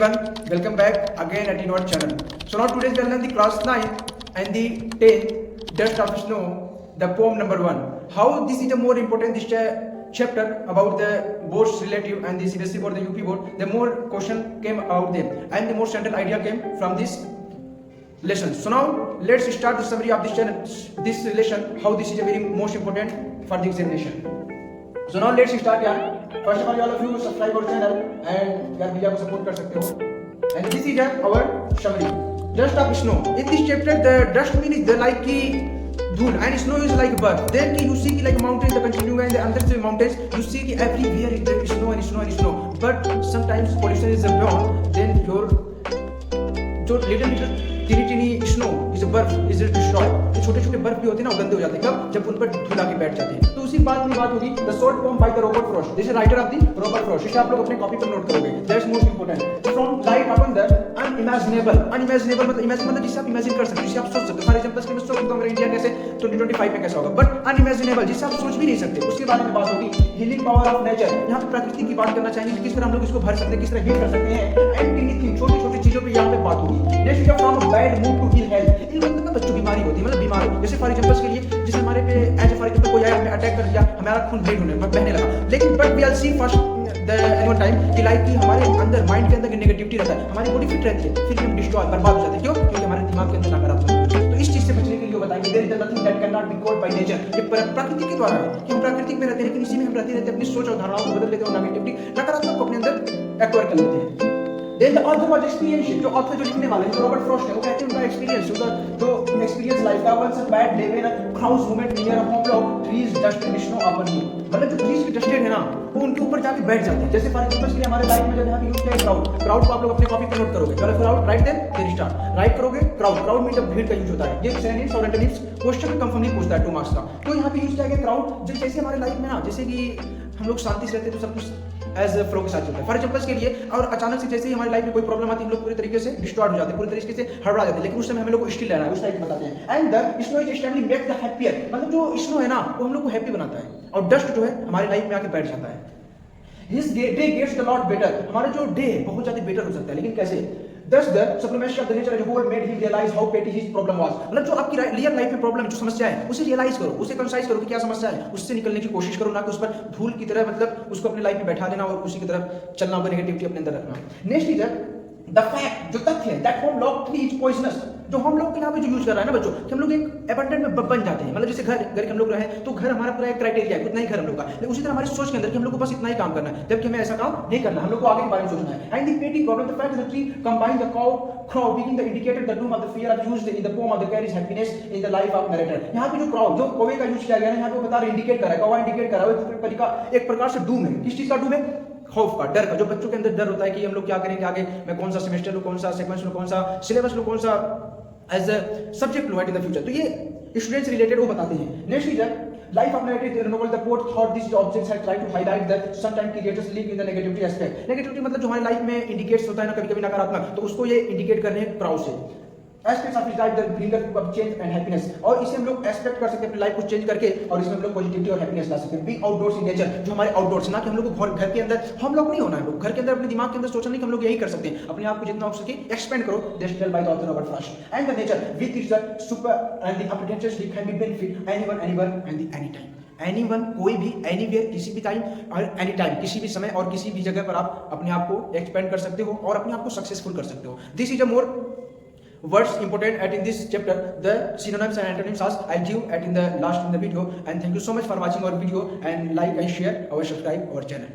everyone, welcome back again at our channel. So now today we will learn the class 9 and the 10 Dust of Snow, the poem number 1. How this is a more important this chapter about the boards relative and the CBSE board, the UP board. The more question came out there and the more central idea came from this lesson. So now let's start the summary of this lesson, how this is a very most important for the examination. So now let's start यार. First of all of you subscribe our channel and यार भैया को support कर सकते हो. And this is our summary. Dust of snow. In this chapter, the dust means the like की धूल and snow is like birth. Then you see like mountains, the continue and the under the mountains, you see everywhere is there snow and snow and snow. But sometimes pollution is beyond. Then your जो little tiny snow इस बर्फ is destroy. जो छोटे छोटे बर्फ भी होते हैं ना वो गंदे हो जाते हैं. कब? जब उन पर धूल आके बैठ जाते हैं. तो उसी बात में बात होगी the short poem by the Robert Frost. This is writer of the Robert Frost. इसे आप लोग अपने कॉपी पर नोट करोगे. That's most important. From light upon the unimaginable. Unimaginable मतलब इमेजिन मतलब जिसे आप इमेजिन कर सकते हो, जिसे आप सोच सकते हो. फॉर एग्जांपल इसके में सोच सकते हो हमारे इंडिया कैसे 2025 में कैसा होगा. बट अनइमेजिनेबल जिसे आप सोच भी नहीं सकते, उसके बारे में बात होगी. Healing power of nature. यहाँ पे प्रकृति की बात करना चाहेंगे कि किस तरह हम लोग इसको भर सकते हैं, किस तरह हील कर सकते हैं. एंड एनीथिंग छोटी छोटी चीजों पे यहाँ पे बात होगी. Next from bad mood to heal health. इन मतलब बच्चों बीमारी होती है, मतलब बीमार हो. जैसे फॉर एग्जांपल के लिए जैसे हमारे पे एज फॉर एग्जांपल कोई आया हमें अटैक कर दिया, हमारा खून ब्लीड होने बहने लगा. लेकिन but we are see first the anyone time कि लाइक कि हमारे अंदर माइंड के अंदर नेगेटिविटी रहता है, हमारी बॉडी फिट रहती है, फिर हम डिस्ट्रॉय बर्बाद हो जाते हैं. क्यों? क्योंकि हमारे दिमाग के अंदर नकारात्मक. तो इस चीज से बचने के लिए बताएंगे there is nothing that can not be called by nature. ये प्रकृति के द्वारा है कि हम प्राकृतिक में रहते हैं, लेकिन इसी में हम रहते रहते अपनी सोच और धारणाओं को बदल लेते हैं और नेगेटिविटी नकारात्मक को अपने अंदर एक्वायर कर लेते हैं. Then the author was experienced. जो author जो लिखने वाले हैं, जो रॉबर्ट फ्रॉस्ट है, वो कहते हैं उनका एक्सपीरियंस, उनका जो एक्सपीरियंस लाइफ का. once a bad day when a crowds movement near a home log trees dust and snow upon you. मतलब जो trees की डस्टेड है ना, वो उनके ऊपर जाके बैठ जाते हैं. जैसे फॉर एग्जांपल के लिए हमारे लाइफ में जब यहाँ पे यूज किया है क्राउड को आप लोग अपने कॉपी पे नोट करोगे. चलो crowd write then start write करोगे. क्राउड में जब भीड़ का यूज होता है, ये सिनोनिम्स और एंटोनिम्स क्वेश्चन में कंफर्मली पूछता है 2 मार्क्स का. तो यहाँ पे यूज किया गया क्राउड. जब जैसे हमारे लाइफ में ना, जैसे कि हम लोग शांति से रहते हैं तो सब कुछ एज फ्लो के साथ चलता है. फॉर एग्जांपल के लिए और अचानक से जैसे ही हमारी लाइफ में कोई प्रॉब्लम आती है, हम लोग पूरी तरीके से डिस्टॉर्ट हो जाते हैं, पूरी तरीके से हड़बड़ा जाते हैं. लेकिन उस समय हम लोग को स्टिल रहना है, उस टाइप बताते हैं. And the snow is extremely make the happier. मतलब जो स्नो है ना, वो हम लोग को हैप्पी बनाता है. और डस्ट जो है हमारी लाइफ में आके बैठ जाता है. His day gets the lot better. हमारा जो डे है बहुत ज्यादा बेटर हो सकता है. लेकिन कैसे? Thus the sublimation of the nature as a whole made him realize how petty his problem was. मतलब जो आपकी रियल लाइफ में प्रॉब्लम है, जो समस्या है, उसे रियलाइज करो, उसे कंसाइज करो कि क्या समस्या है, उससे निकलने की कोशिश करो. ना कि उस पर धूल की तरह मतलब उसको अपनी लाइफ में बैठा देना और उसी की तरफ चलना, होगा नेगेटिविटी अपने अंदर रखना. नेक्स्ट इज द फैक्ट, जो तथ्य है, that home lock tree is poisonous. जो हम लोग के यहाँ पे जो यूज कर रहा है ना बच्चों, कि हम लोग एक अपार्टमेंट में बन जाते हैं. मतलब जैसे घर के हम लोग रहे तो घर हमारा पूरा एक क्राइटेरिया है, उतना ही घर हम लोग का. लेकिन उसी तरह हमारी सोच के अंदर कि हम लोग को बस इतना ही काम करना है, जबकि हमें ऐसा काम नहीं करना, हम लोग को आगे के बारे में सोचना है. एंड द पेटी problem the fact the tree combine the crow being the indicated the doom of the fear of used in the poem of the carries happiness in the life of narrator. यहाँ पे जो crow जो कौवे का use किया गया है, यहाँ पे बता रहे इंडिकेट कर रहा है, कौवा इंडिकेट कर रहा है एक प्रकार से डूम है. किस चीज का डूम है? खौफ का, डर का. जो बच्चों के अंदर डर होता है कि हम लोग क्या करेंगे आगे, मैं कौन सा सेमेस्टर लूं, कौन सा सेक्वेंस लूं, कौन सा सिलेबस लूं, कौन सा एज अ सब्जेक्ट लूं इन द फ्यूचर. तो ये स्टूडेंट्स रिलेटेड वो बताते हैं. Next is life of narrative novel. The poet thought these objects had tried to highlight that sometimes creators live in the negativity aspect. Negativity मतलब जो हमारी life में इंडिकेट्स होता है ना कभी कभी नकारात्मक, तो उसको ये इंडिकेट करने हैं प्राउड से. Aspects of his life that bringer up change and happiness. और इसे हम लोग एस्पेक्ट कर सकते हैं अपनी लाइफ को चेंज करके, और इसमें हम लोग पॉजिटिविटी और हैप्पीनेस ला सकते हैं. बीइंग आउटडोर्स इन नेचर, जो हमारे आउटडोर्स ना कि हम लोग को घर के अंदर हम लोग नहीं होना है. लोग घर के अंदर अपने दिमाग के अंदर सोचना नहीं कि हम लोग यही कर सकते हैं. अपने आप को जितना हो सके एक्सपेंड करो. That's tale by the author Robert Frost. And the nature with its the super and the updated can be benefit anyone anywhere and the any time. Anyone कोई भी, एनीवेयर किसी भी टाइम, और एनी टाइम किसी भी समय और किसी भी जगह पर आप अपने आप को एक्सपेंड कर सकते हो और अपने आप को सक्सेसफुल कर सकते हो. This is a more words important at in this chapter. The synonyms and antonyms as I give at in the last in the video. And thank you so much for watching our video, and like and share our subscribe our channel.